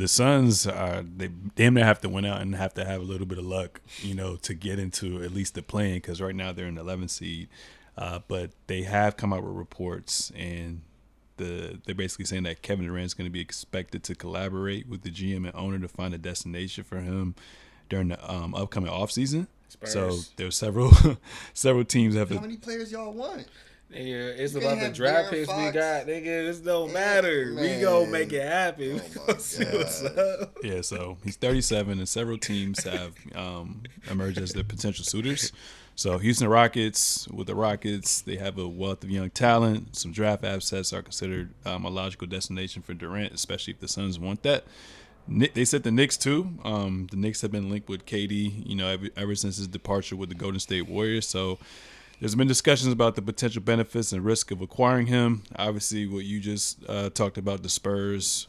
the Suns they damn near have to win out and have to have a little bit of luck, to get into at least the play-in, because right now they're in the 11th seed. But they have come out with reports, and they're basically saying that Kevin Durant is going to be expected to collaborate with the GM and owner to find a destination for him during the upcoming offseason. So there's several teams have. How many players y'all want? Nigga, it's about the draft picks we got. Nigga, this don't matter. Man. We gonna make it happen. Oh See what's up. Yeah, so he's 37, and several teams have emerged as their potential suitors. So Houston Rockets, with the Rockets, they have a wealth of young talent. Some draft assets are considered a logical destination for Durant, especially if the Suns want that. They said the Knicks too. The Knicks have been linked with KD, ever since his departure with the Golden State Warriors. So there's been discussions about the potential benefits and risk of acquiring him. Obviously, what you just talked about, the Spurs,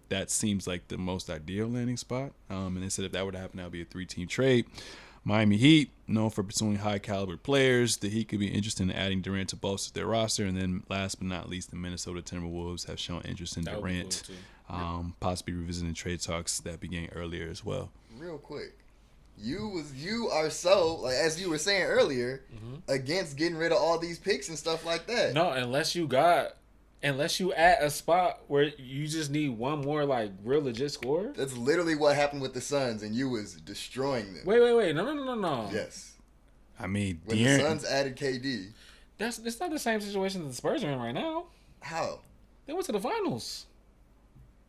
that seems like the most ideal landing spot. And they said if that were to happen, that would be a 3-team trade. Miami Heat, known for pursuing high-caliber players, the Heat could be interested in adding Durant to bolster their roster. And then last but not least, the Minnesota Timberwolves have shown interest in Durant, possibly revisiting trade talks that began earlier as well. Real quick. You are so, like, as you were saying earlier, against getting rid of all these picks and stuff like that. No, unless you add a spot where you just need one more, like, real legit scorer. That's literally what happened with the Suns, and you was destroying them. Wait. No. Yes. I mean, when the Suns added KD. It's not the same situation that the Spurs are in right now. How? They went to the finals.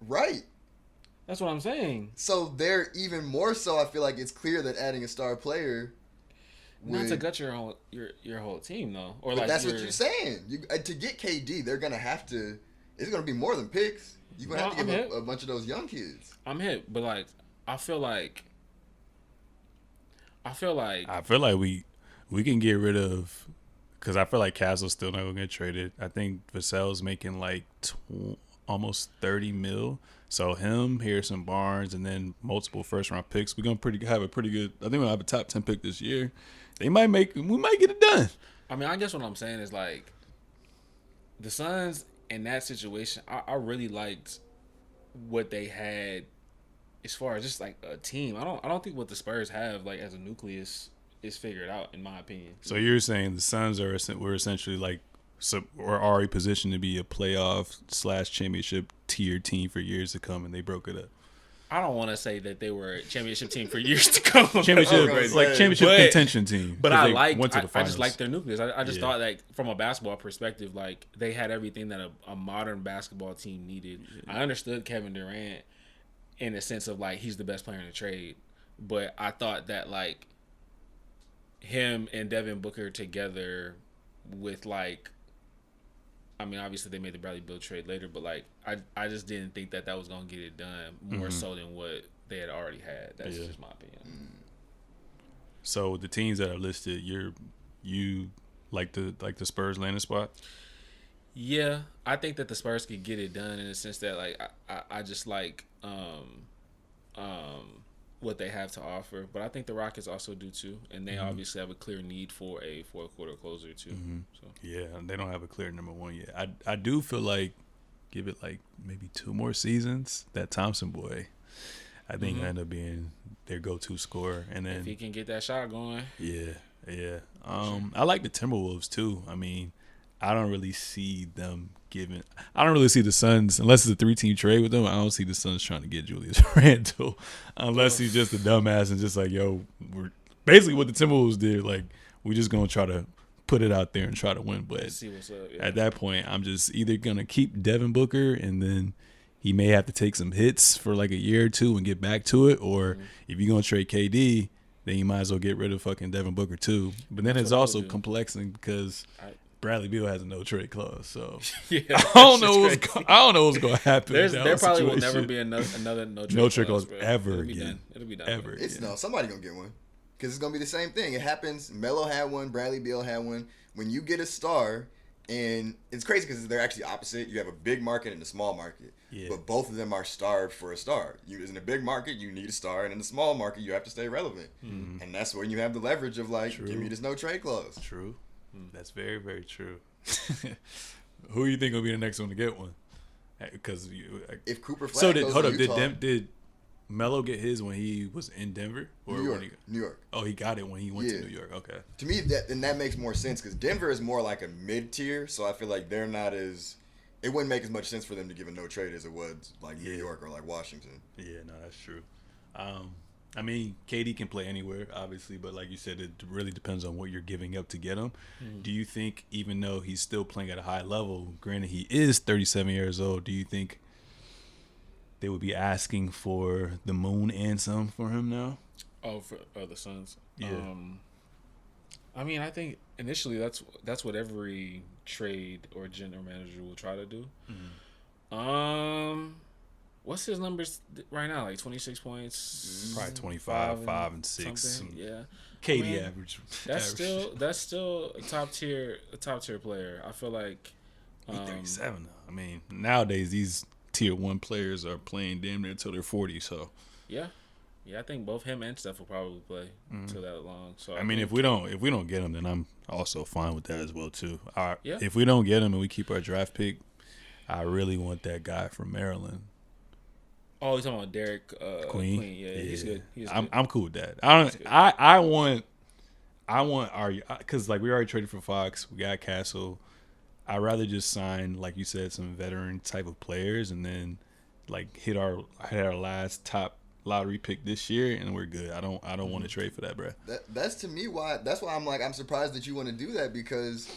Right. That's what I'm saying. So they're even more so. I feel like it's clear that adding a star player, not to gut your whole team though, or but like that's what you're saying. To get KD, they're gonna have to. It's gonna be more than picks. You're gonna have to give a bunch of those young kids. I'm hip, but like I feel like we can get rid of, because I feel like Castle's still not gonna get traded. I think Vassell's making like almost $30 million. So him, Harrison Barnes, and then multiple first-round picks. We're gonna have a pretty good. I think we'll have a top 10 pick this year. We might get it done. I mean, I guess what I'm saying is like the Suns in that situation. I really liked what they had as far as just like a team. I don't think what the Spurs have like as a nucleus is figured out, in my opinion. So you're saying the Suns were essentially like. So we're already positioned to be a playoff / championship tier team for years to come, and they broke it up. I don't want to say that they were a championship team for years to come. championship contention team. But I just like their nucleus. I just thought that from a basketball perspective, like they had everything that a modern basketball team needed. I understood Kevin Durant in the sense of like he's the best player in the trade, but I thought that like him and Devin Booker together with like. I mean, obviously they made the Bradley Beal trade later, but like I just didn't think that was gonna get it done more so than what they had already had. That's just my opinion. So the teams that are listed, you like the Spurs landing spot? Yeah, I think that the Spurs could get it done in the sense that like I just like what they have to offer, but I think the Rockets also do too, and they obviously have a clear need for a fourth quarter closer too. So yeah, they don't have a clear number one yet. I do feel like give it like maybe 2 more seasons. That Thompson boy, I think he'll end up being their go-to scorer, and then if he can get that shot going, yeah. I like the Timberwolves too. I mean, I don't really see the Suns, unless it's a 3-team trade with them, I don't see the Suns trying to get Julius Randle unless he's just a dumbass and just like, yo, we're basically what the Timberwolves did. Like, we're just going to try to put it out there and try to win. But see what's up, at that point, I'm just either going to keep Devin Booker and then he may have to take some hits for like a year or two and get back to it. Or if you're going to trade KD, then you might as well get rid of fucking Devin Booker too. But then it's also complexing because Bradley Beal has a no trade clause, so I don't know what's going to happen. There probably will never be another no trade clause ever again. It'll be done. Ever. Somebody gonna get one because it's gonna be the same thing. It happens. Melo had one. Bradley Beal had one. When you get a star, and it's crazy because they're actually opposite. You have a big market and a small market, but both of them are starved for a star. In a big market, you need a star, and in the small market, you have to stay relevant, and that's when you have the leverage of like, give me this no trade clause. True. That's very, very true. Who do you think will be the next one to get one? because if Cooper Flag so goes to Utah, did Melo get his when he was in Denver or New York? when New York. Oh, he got it when he went to New York. Okay. To me, that makes more sense because Denver is more like a mid tier, so I feel like they're not as. It wouldn't make as much sense for them to give a no trade as it would like New York or like Washington. Yeah, no, that's true. I mean, KD can play anywhere, obviously, but like you said, it really depends on what you're giving up to get him. Do you think, even though he's still playing at a high level, granted he is 37 years old, do you think they would be asking for the moon and some for him now? Oh, for the Suns. Yeah. I mean, I think initially that's what every trade or general manager will try to do. What's his numbers right now? Like 26 points, Probably 25, 5 and 6. Something. Yeah. KD I mean, average. That's still a top tier player. I feel like He's 37 though. I mean, nowadays these tier 1 players are playing damn near until they're 40. So yeah, I think both him and Steph will probably play till that long. So I mean, if we don't get him, then I'm also fine with that as well too. Yeah. If we don't get him and we keep our draft pick, I really want that guy from Maryland. Oh, you're talking about Derek Queen. Yeah, he's good. I'm cool with that. I want our, because like we already traded for Fox, we got Castle. I'd rather just sign, like you said, some veteran type of players and then like hit our last top lottery pick this year and we're good. I don't want to trade for that, bro. That's to me why. That's why I'm surprised that you want to do that because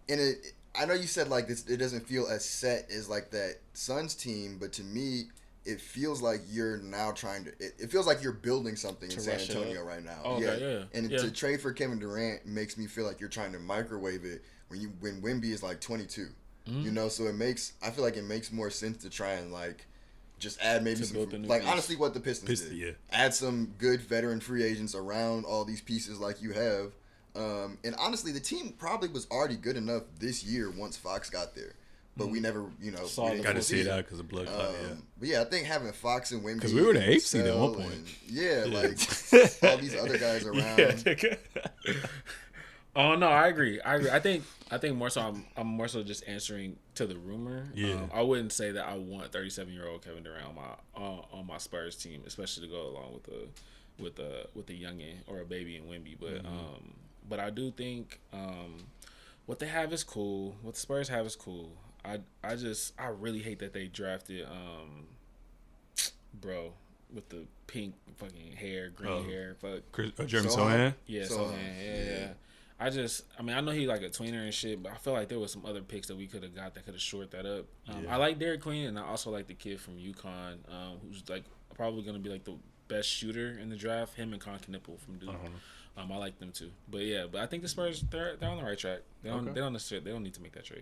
I know you said like this, it doesn't feel as set as like that Suns team, but to me, it feels like you're now trying to. It feels like you're building something in San Antonio right now. Oh, okay, yeah. And to trade for Kevin Durant makes me feel like you're trying to microwave it when Wemby is like 22. You know, so I feel like it makes more sense to try and like just add maybe some like honestly what the Pistons did. Yeah. Add some good veteran free agents around all these pieces like you have. And honestly, the team probably was already good enough this year once Fox got there. But we never, got to see it out because of blood clot. But yeah, I think having Fox and Wemby, because we were the 8th seed at one point. Like all these other guys around. Oh no, I agree. I think more so. I'm more so just answering to the rumor. Yeah. I wouldn't say that I want 37-year-old Kevin Durant on my Spurs team, especially to go along with the youngin or a baby in Wemby. But I do think what they have is cool. What the Spurs have is cool. I really hate that they drafted bro with the pink fucking hair, green hair, Jeremy Sohan. Yeah, Sohan. Yeah. I know he like a tweener and shit, but I feel like there was some other picks that we could have got that could have shored that up. I like Derek Queen, and I also like the kid from UConn, who's like probably gonna be like the best shooter in the draft. Him and Con Knipple from Duke. I like them too. But I think the Spurs they're on the right track. They don't necessarily need to make that trade.